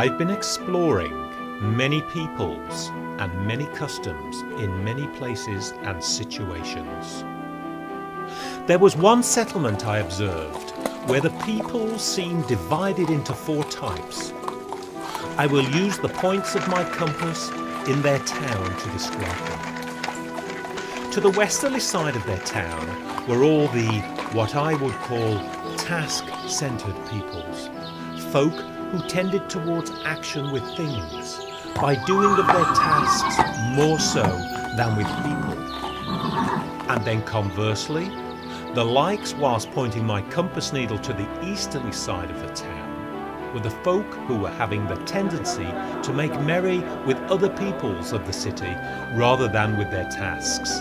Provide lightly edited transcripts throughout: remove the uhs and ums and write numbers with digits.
I've been exploring many peoples and many customs in many places and situations. There was one settlement I observed where the people seemed divided into 4 types. I will use the points of my compass in their town to describe them. To the westerly side of their town were all the, what I would call, task-centred peoples, folk who tended towards action with things, by doing of their tasks more so than with people. And then conversely, the likes, whilst pointing my compass needle to the easterly side of the town, were the folk who were having the tendency to make merry with other peoples of the city rather than with their tasks.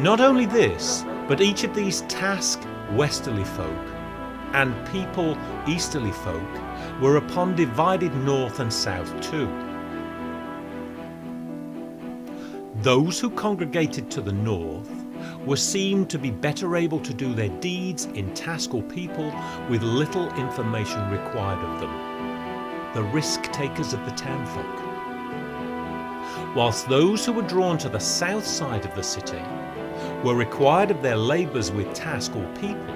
Not only this, but each of these task westerly folk and people easterly folk were upon divided north and south too. Those who congregated to the north were seen to be better able to do their deeds in task or people with little information required of them, the risk-takers of the townfolk. Whilst those who were drawn to the south side of the city were required of their labours with task or people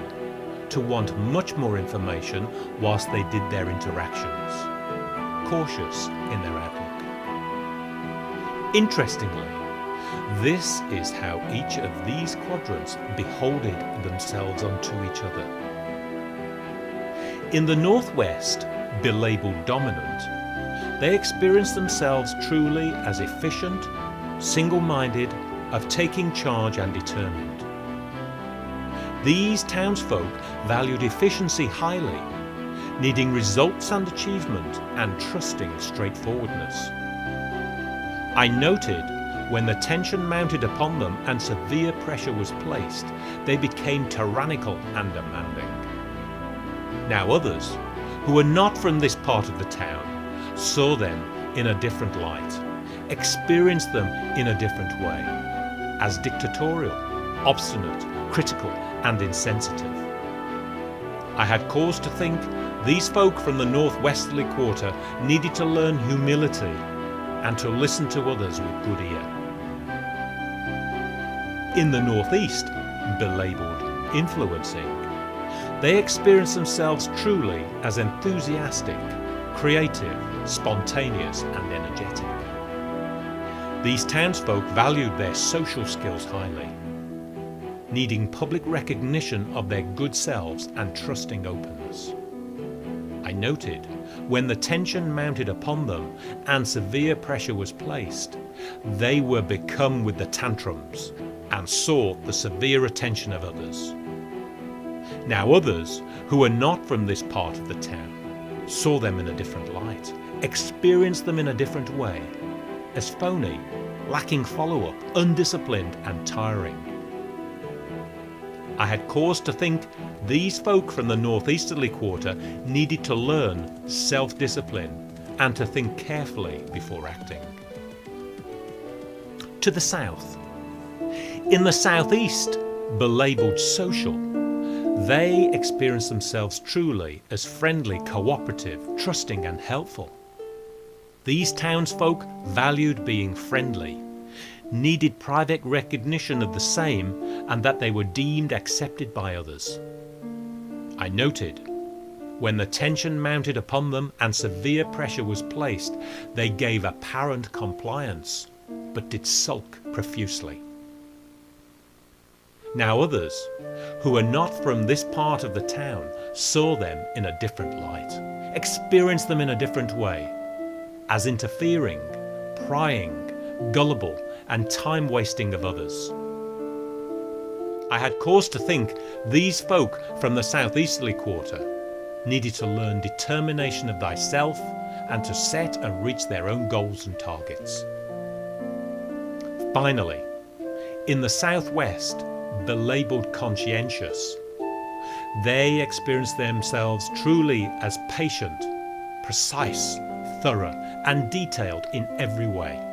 to want much more information whilst they did their interactions, cautious in their outlook. Interestingly, this is how each of these quadrants beholded themselves unto each other. In the northwest, belabelled dominant, they experienced themselves truly as efficient, single-minded, of taking charge and determined. These townsfolk valued efficiency highly, needing results and achievement and trusting straightforwardness. I noted when the tension mounted upon them and severe pressure was placed, they became tyrannical and demanding. Now others, who were not from this part of the town, saw them in a different light, experienced them in a different way, as dictatorial, obstinate, critical and insensitive. I had cause to think these folk from the northwesterly quarter needed to learn humility and to listen to others with good ear. In the northeast, belabelled influencing, they experienced themselves truly as enthusiastic, creative, spontaneous and energetic. These townsfolk valued their social skills highly, needing public recognition of their good selves and trusting openness. I noted when the tension mounted upon them and severe pressure was placed, they were become with the tantrums and sought the severe attention of others. Now others, who were not from this part of the town, saw them in a different light, experienced them in a different way, as phony, lacking follow-up, undisciplined and tiring. I had cause to think these folk from the northeasterly quarter needed to learn self-discipline and to think carefully before acting. To the south. In the southeast, belabelled social, they experienced themselves truly as friendly, cooperative, trusting and helpful. These townsfolk valued being friendly, needed private recognition of the same and that they were deemed accepted by others. I noted when the tension mounted upon them and severe pressure was placed, they gave apparent compliance, but did sulk profusely. Now others, who were not from this part of the town, saw them in a different light, experienced them in a different way, as interfering, prying, gullible, and time-wasting of others. I had cause to think these folk from the southeasterly quarter needed to learn determination of thyself and to set and reach their own goals and targets. Finally, in the southwest, belabelled conscientious, they experienced themselves truly as patient, precise, thorough, and detailed in every way.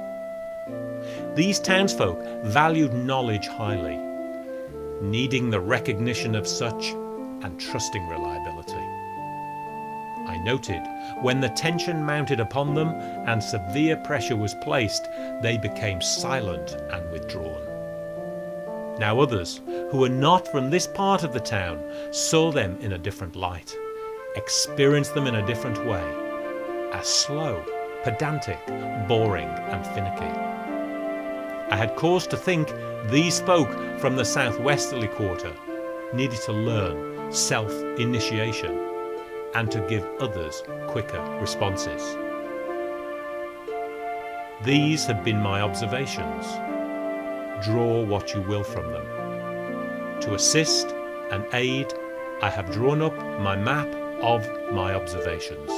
These townsfolk valued knowledge highly, needing the recognition of such and trusting reliability. noted, when the tension mounted upon them and severe pressure was placed, they became silent and withdrawn. Now others, who were not from this part of the town, saw them in a different light, experienced them in a different way, as slow, pedantic, boring and finicky. I had cause to think these folk from the southwesterly quarter needed to learn self-initiation and to give others quicker responses. These have been my observations. Draw what you will from them. To assist and aid, I have drawn up my map of my observations.